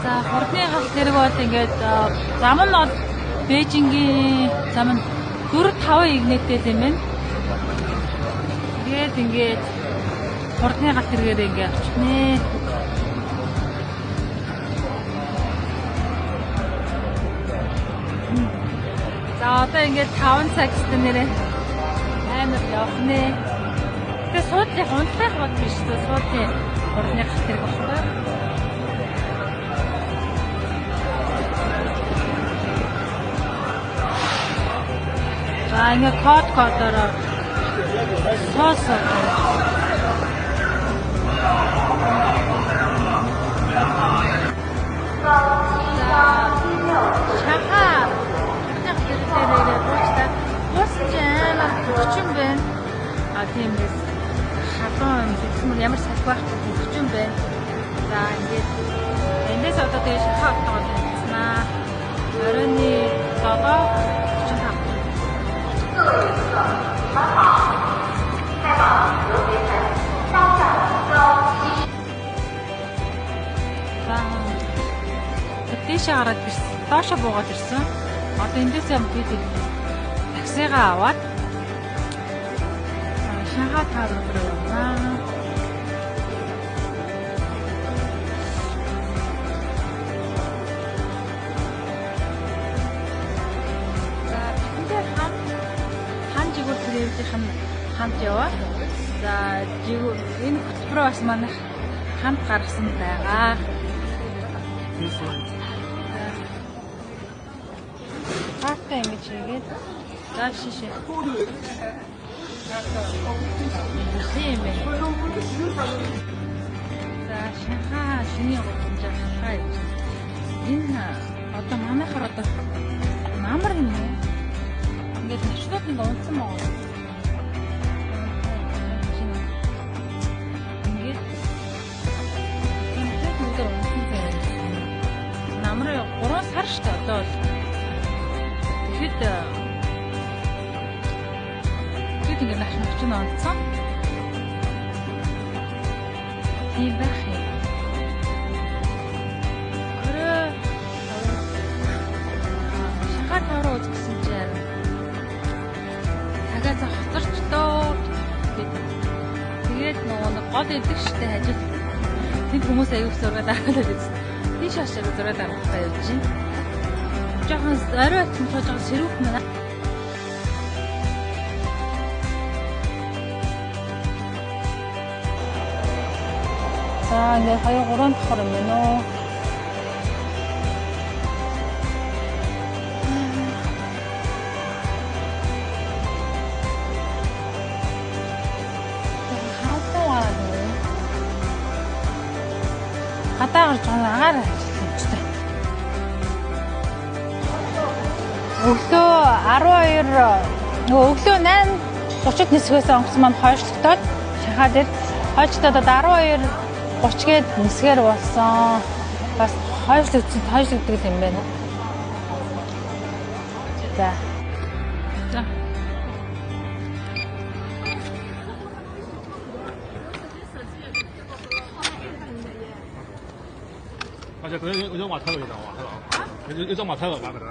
За хурдны галт хэрэг бол ингээд зам нь бол Бээжингийн зам нь 4-5 игнэтэй юм байна. Тэгээд ингээд хурдны галт хэрэгээр ингээд авчихнэ. За одоо ингээд 5 цаг гэсэн нэрээ амар явах нэ. Тэгээд суудлын унтах бод биш үү? Суудлын хурдны галт хэрэг багтаа. За ингээд кодоор соос шахаа нэрээр буучтай босчаан хөгчөн байна. А тиймээс шалгуун бичмэр ямар салхи байхгүй хөгчөн байна. За ингээд эндээс одоо тэгээ шахаа оттогоо тавьснаа. Оройны 7:45. Дэшээ гараад ирсэн. Доошо буугаад ирсэн. Одоо эндээсээ бид таксигаа аваад Шанхай тавар руу явнаа. За бидэнтэй жигүүр төрөвлийн хамт яваа. За жигүүр энэ хөтөлбөрөө бас манай хамт гаргасан байгаа. Хатаа ингэж хийгээд за шишээ. Тийм ээ. За Шанхай шиний гудамж хаа. Энэ одоо манайхаар одоо намар юм уу? Ингээд навчлууд нэг унтсан маа. Ингээд энэ өдөр унтсан байх. Намрын 3 сар шүү дээ одоо. Тэгэхэд ингээд нашмагч нь онцсон. Тийм байх юм. Шанхай тавар үзсэн чинь цагаатаа хоцорч доо. Тэгээд нөгөө гол эдэг штэ хажууд. Тэнд хүмүүс аяг зургаад аваад байсан. Тийш хашаа зургаад авах байж байна. Жохон орой атсан тоожоо сэрүүх мана. За ингээд 2-3 давхар юм байна уу? Гадаа гарч агаар ажиллаж байна. Өглөө 12 өглөө 8:30-д нисгээс онгоц маань хойшлогдоод Шанхай дээр хойчлоод 12:30- гээд нисгээр болсон. Бас хойшлогддог юм байна. За.而且可能有马车了，你知道吗？有马车了，马可能。